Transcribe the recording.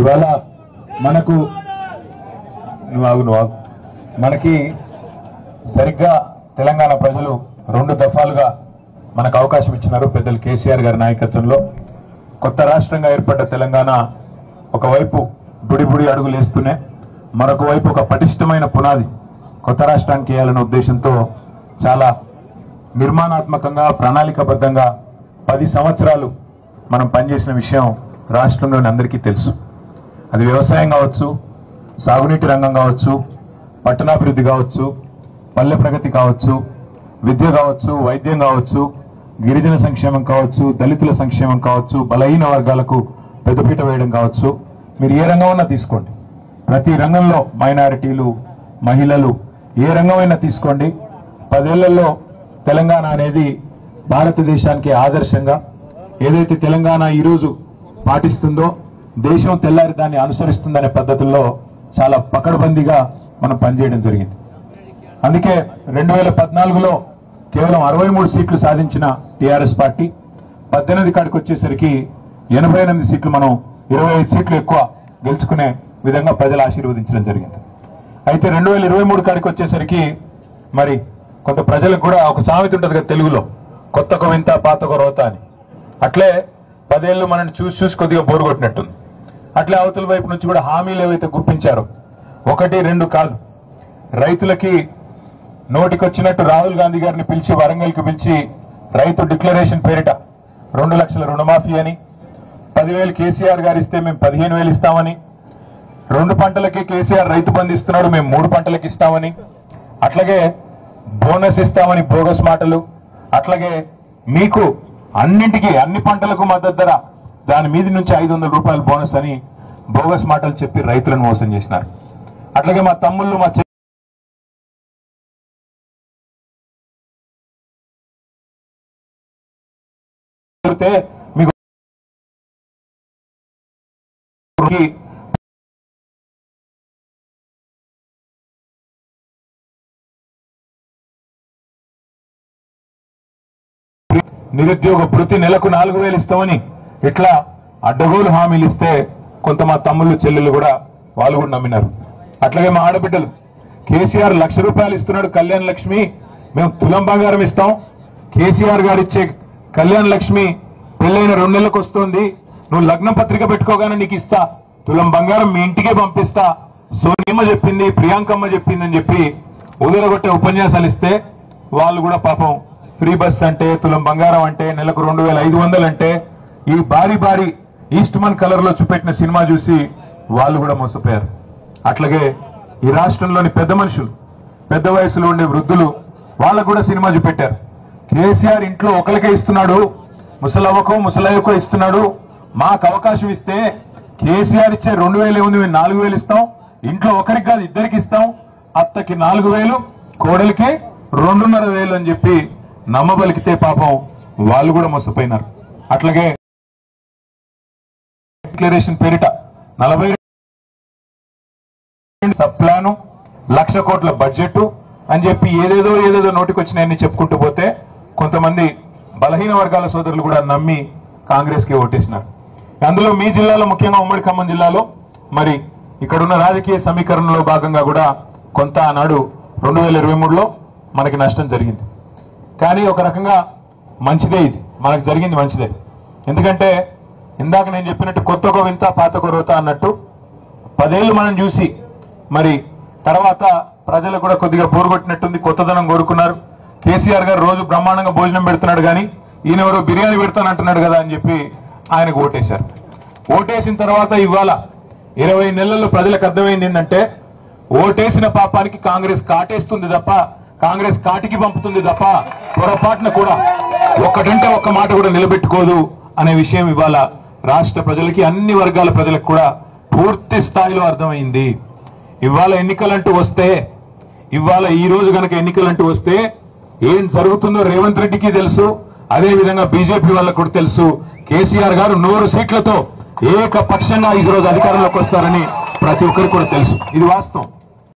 ఇవాళ మనకు మనకి సరిగ్గా తెలంగాణ ప్రజలు 2 దఫాలుగా మనకు అవకాశం ఇచ్చినారు పెద్దలు కేసీఆర్ గారి నాయకత్వంలో. కొత్త రాష్ట్రంగా ఏర్పడ్డ తెలంగాణ ఒకవైపు బుడి అడుగులు వేస్తూనే మరొక వైపు ఒక పటిష్టమైన పునాది కొత్త రాష్ట్రానికి వేయాలనే ఉద్దేశంతో చాలా నిర్మాణాత్మకంగా ప్రణాళికాబద్ధంగా 10 సంవత్సరాలు మనం పనిచేసిన విషయం రాష్ట్రంలోని అందరికీ తెలుసు. అది వ్యవసాయం కావచ్చు, సాగునీటి రంగం కావచ్చు, పట్టణాభివృద్ధి కావచ్చు, పల్లె ప్రగతి కావచ్చు, విద్య కావచ్చు, వైద్యం కావచ్చు, గిరిజన సంక్షేమం కావచ్చు, దళితుల సంక్షేమం కావచ్చు, బలహీన వర్గాలకు పెద్దపీట వేయడం కావచ్చు. మీరు ఏ రంగం అయినా తీసుకోండి, ప్రతి రంగంలో మైనారిటీలు, మహిళలు ఏ రంగమైనా తీసుకోండి. 10 ఏళ్లలో తెలంగాణ అనేది భారతదేశానికి ఆదర్శంగా ఏదైతే తెలంగాణ ఈరోజు పాటిస్తుందో దేశం తెల్లారి దాన్ని అనుసరిస్తుందనే పద్ధతుల్లో చాలా పకడ్బందీగా మనం పనిచేయడం జరిగింది. అందుకే 2014లో కేవలం 63 సీట్లు సాధించిన టీఆర్ఎస్ పార్టీ 18 కాడికి వచ్చేసరికి 88 సీట్లు మనం 25 సీట్లు ఎక్కువ గెలుచుకునే విధంగా ప్రజలు ఆశీర్వదించడం జరిగింది. అయితే 2023 కాడికి వచ్చేసరికి మరి కొంత ప్రజలకు కూడా ఒక సామెత ఉంటుంది కదా తెలుగులో, కొత్తకు వింత పాతకు రోత అని. అట్లే 10 ఏళ్ళు మనం చూసి కొద్దిగా బోరు కొట్టినట్టుంది. అట్లే అవతల వైపు నుంచి కూడా హామీలు ఏవైతే గుప్పించారో 1, 2 కాదు, రైతులకి నోటికొచ్చినట్టు రాహుల్ గాంధీ గారిని పిలిచి వరంగల్కి పిలిచి రైతు డిక్లరేషన్ పేరిట 2 లక్షల రుణమాఫీ అని, 10,000 కేసీఆర్ గారు ఇస్తే మేము 15,000 ఇస్తామని, 2 పంటలకి కేసీఆర్ రైతు బంధు ఇస్తున్నాడు మేము 3 పంటలకు ఇస్తామని, అట్లాగే బోనస్ ఇస్తామని బోగస్ మాటలు, అట్లాగే మీకు అన్నింటికి అన్ని పంటలకు మద్దతు ధర దాని మీద నుంచి 500 రూపాయలు బోనస్ అని బోగస్ మాటలు చెప్పి రైతులను మోసం చేసినారు. అట్లాగే మా తమ్ముళ్ళు మా మీకు నిరుద్యోగ భృతి నెలకు 4,000 ఇస్తామని ఇట్లా అడ్డగోలు హామీలు ఇస్తే కొంత మా తమ్ముళ్ళు చెల్లెళ్ళు కూడా వాళ్ళు కూడా నమ్మినారు. అట్లాగే మా ఆడబిడ్డలు కేసీఆర్ 1,00,000 రూపాయలు ఇస్తున్నాడు కళ్యాణ లక్ష్మి, మేము తులం బంగారం ఇస్తాం, కేసీఆర్ గారు ఇచ్చే కళ్యాణ లక్ష్మి పెళ్ళైన 2 నెలలకు వస్తుంది, నువ్వు లగ్న పత్రిక పెట్టుకోగానే నీకు ఇస్తా, తులం బంగారం మీ ఇంటికే పంపిస్తా, సోనియమ్మ చెప్పింది, ప్రియాంకమ్మ చెప్పింది అని చెప్పి ఉదరగొట్టే ఉపన్యాసాలు ఇస్తే వాళ్ళు కూడా పాపం ఫ్రీ బస్ అంటే, తులం బంగారం అంటే, నెలకు 2,500 అంటే ఈ భారీ ఈస్ట్మన్ కలర్ లో చూపెట్టిన సినిమా చూసి వాళ్ళు కూడా మోసపోయారు. అట్లాగే ఈ రాష్ట్రంలోని పెద్ద మనుషులు, పెద్ద వయసులో ఉండే వృద్ధులు వాళ్ళకు కూడా సినిమా చూపెట్టారు. కేసీఆర్ ఇంట్లో ఒకరికే ఇస్తున్నాడు, ముసలవ్వకో ముసలయ్యకో ఇస్తున్నాడు, మాకు అవకాశం ఇస్తే కేసీఆర్ ఇచ్చే 2,000 ఏముంది మేము 4,000 ఇస్తాం, ఇంట్లో ఒకరికి కాదు ఇద్దరికి ఇస్తాం, అత్తకి 4,000 కోడలికి 2,500 అని చెప్పి నమ్మబలికితే పాపం వాళ్ళు కూడా మోసపోయినారు. అట్లాగే డిక్లరేషన్ పేరిట 40 సబ్ ప్లాను, 1,00,000 కోట్ల బడ్జెట్ అని చెప్పి ఏదేదో నోటికి వచ్చినాయని చెప్పుకుంటూ పోతే కొంతమంది బలహీన వర్గాల సోదరులు కూడా నమ్మి కాంగ్రెస్కి ఓటేసినారు. అందులో మీ జిల్లాలో ముఖ్యంగా ఉమ్మడి ఖమ్మం జిల్లాలో మరి ఇక్కడున్న రాజకీయ సమీకరణలో భాగంగా కూడా కొంత ఆనాడు 2023లో మనకి నష్టం జరిగింది. కానీ ఒక రకంగా మంచిదే, ఇది మనకు జరిగింది మంచిదే. ఎందుకంటే ఇందాక నేను చెప్పినట్టు కొత్తకో వింత పాతకో రోత అన్నట్టు 10 ఏళ్ళు మనం చూసి మరి తర్వాత ప్రజలు కూడా కొద్దిగా పోరుగొట్టినట్టుంది, కొత్తదనం కోరుకున్నారు. కేసీఆర్ గారు రోజు బ్రహ్మాండంగా భోజనం పెడుతున్నాడు కానీ ఈయన ఎవరో బిర్యానీ పెడతానంటున్నాడు కదా అని చెప్పి ఆయనకు ఓటేశారు. ఓటేసిన తర్వాత ఇవాళ 20 నెలల్లో ప్రజలకు అర్థమైంది ఏంటంటే ఓటేసిన పాపానికి కాంగ్రెస్ కాటేస్తుంది తప్ప, కాంగ్రెస్ కాటికి పంపుతుంది తప్ప పొరపాటున కూడా ఒక్కటంటే ఒక్క మాట కూడా నిలబెట్టుకోదు అనే విషయం ఇవాళ రాష్ట్ర ప్రజలకి, అన్ని వర్గాల ప్రజలకు కూడా పూర్తి స్థాయిలో అర్థమైంది. ఇవాళ ఎన్నికలంటూ వస్తే, ఇవాళ ఈ రోజు కనుక ఎన్నికలంటూ వస్తే ఏం జరుగుతుందో రేవంత్ రెడ్డికి తెలుసు, అదే విధంగా బీజేపీ వాళ్ళకు కూడా తెలుసు. కేసీఆర్ గారు 100 సీట్లతో ఏకపక్షంగా ఈ రోజు అధికారంలోకి వస్తారని ప్రతి ఒక్కరికి కూడా తెలుసు. ఇది వాస్తవం.